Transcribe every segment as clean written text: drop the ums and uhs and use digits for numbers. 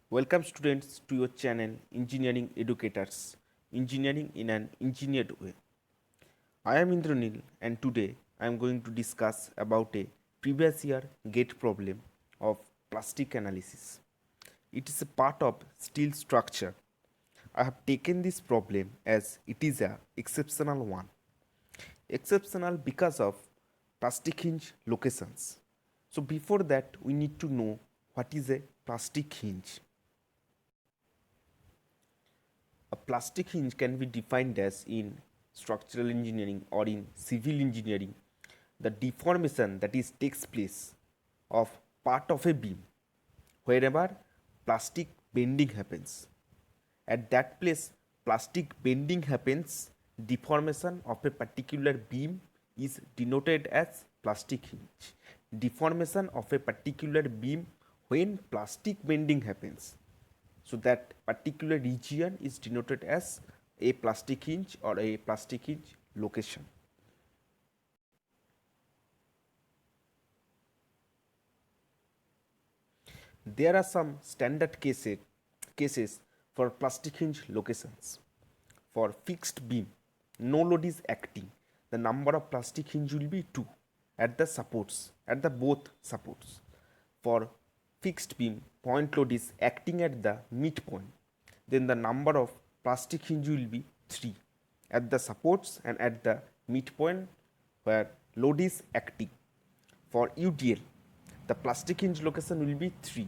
Welcome students to your channel Engineering Educators, Engineering in an Engineered Way. I am Indranil and today I am going to discuss about a previous year gate problem of plastic analysis. It is a part of steel structure. I have taken this problem as it is a exceptional one. Exceptional because of plastic hinge locations. So before that we need to know what is a plastic hinge. A plastic hinge can be defined as in structural engineering or in civil engineering the deformation that is takes place of part of a beam wherever plastic bending happens. At that place plastic bending happens, deformation of a particular beam is denoted as plastic hinge. Deformation of a particular beam when plastic bending happens, so that particular region is denoted as a plastic hinge or a plastic hinge location. There are some standard cases for plastic hinge locations. For fixed beam, no load is acting. The number of plastic hinge will be 2 at the supports, at the both supports. For fixed beam, point load is acting at the midpoint. Then the number of plastic hinge will be 3 at the supports and at the midpoint where load is acting. For UDL, the plastic hinge location will be 3.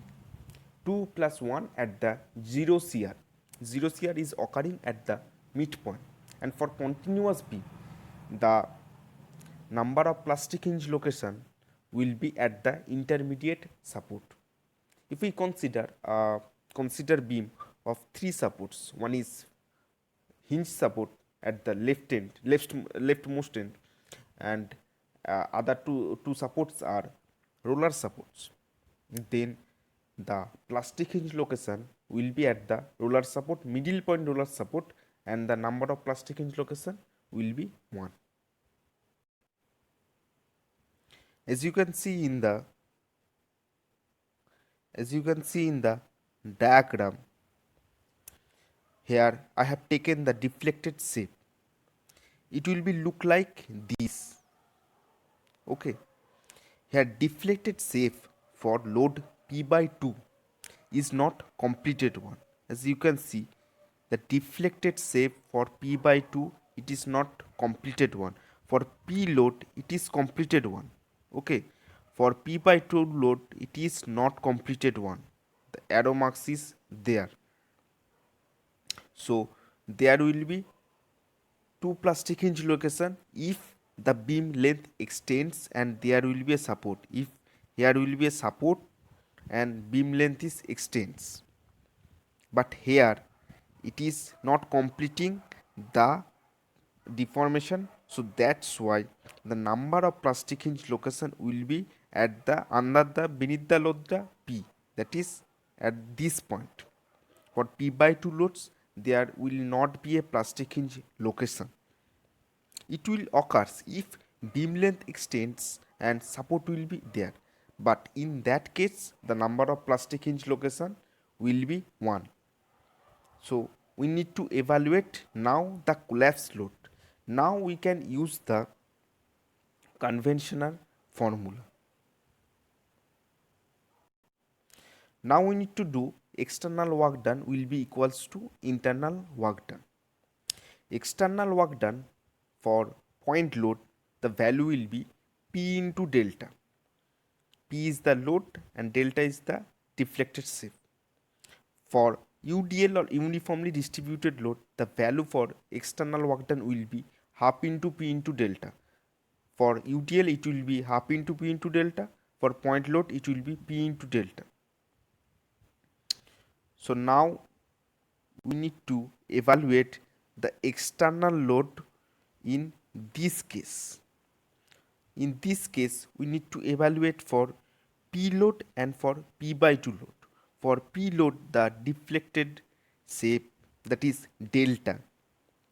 2 plus 1 at the 0 CR. 0 CR is occurring at the midpoint. And for continuous beam, the number of plastic hinge location will be at the intermediate support. If we consider beam of 3 supports, one is hinge support at the leftmost end, and other two supports are roller supports. Then the plastic hinge location will be at the roller support, middle point roller support, and the number of plastic hinge location will be 1. As you can see in the diagram, here I have taken the deflected shape. It will be look like this. Okay, here deflected shape for load P by 2 is not completed one. As you can see, the deflected shape for P by 2 it is not completed one. For P load it is completed one. Okay, for P by 2 load it is not completed one. The arrow marks is there. So there will be 2 plastic hinge location if the beam length extends and there will be a support. If here will be a support and beam length is extends, but here it is not completing the deformation, so that's why the number of plastic hinge location will be at the under the beneath the load the P, that is at this point. For P by 2 loads there will not be a plastic hinge location. It will occurs if beam length extends and support will be there, but in that case the number of plastic hinge location will be 1. So we need to evaluate now the collapse load. Now we can use the conventional formula. Now we need to do external work done will be equals to internal work done. External work done for point load, the value will be P into delta. P is the load and delta is the deflected shape. For UDL or uniformly distributed load, the value for external work done will be half into P into delta. For UDL it will be half into P into delta. For point load it will be P into delta. So now we need to evaluate the external load in this case. In this case we need to evaluate for P load and for P by 2 load. For P load the deflected shape, that is delta,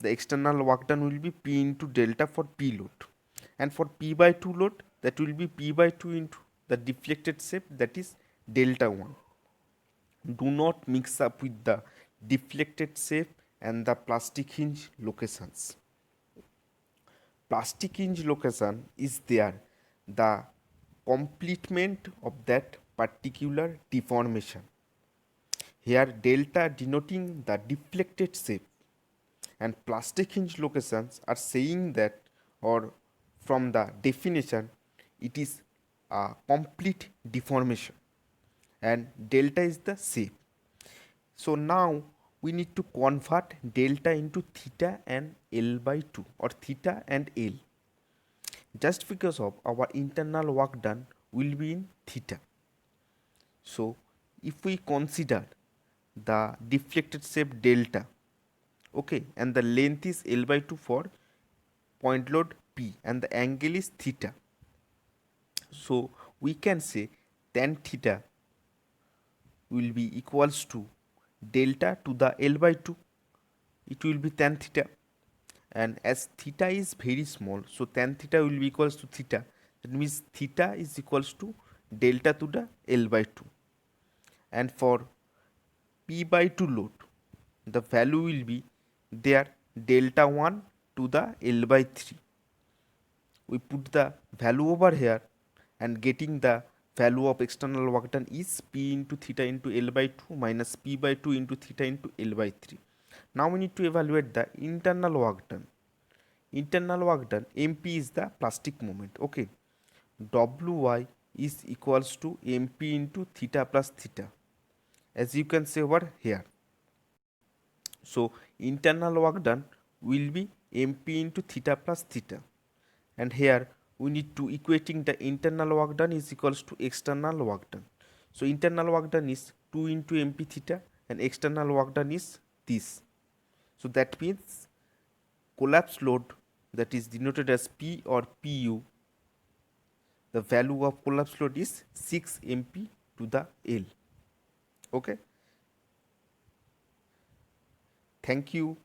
the external work done will be P into delta for P load, and for P by 2 load that will be P by 2 into the deflected shape, that is delta 1. Do not mix up with the deflected shape and the plastic hinge locations. Plastic hinge location is there, the complement of that particular deformation. Here delta denoting the deflected shape and plastic hinge locations are saying that, or from the definition, it is a complete deformation and delta is the shape. So now we need to convert delta into theta and L by 2 or theta and L, just because of our internal work done will be in theta. So if we consider the deflected shape delta, okay, and the length is L by 2 for point load P and the angle is theta, so we can say tan theta will be equals to delta to the L by 2, it will be tan theta, and as theta is very small, so tan theta will be equals to theta, that means theta is equals to delta to the L by 2, and for P by 2 load the value will be there delta 1 to the L by 3. We put the value over here and getting the value of external work done is P into theta into L by 2 minus P by 2 into theta into L by 3. Now we need to evaluate the internal work done. Internal work done, MP is the plastic moment, okay. Wy is equals to MP into theta plus theta, as you can see over here. So internal work done will be MP into theta plus theta, and here we need to equating the internal work done is equals to external work done. So internal work done is 2 into MP theta and external work done is this. So that means collapse load, that is denoted as P or PU, the value of collapse load is 6 MP to the L. Okay. Thank you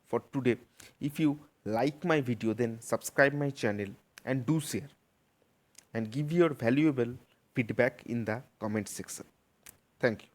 for today. If you like my video, then subscribe my channel and do share and give your valuable feedback in the comment section. Thank you.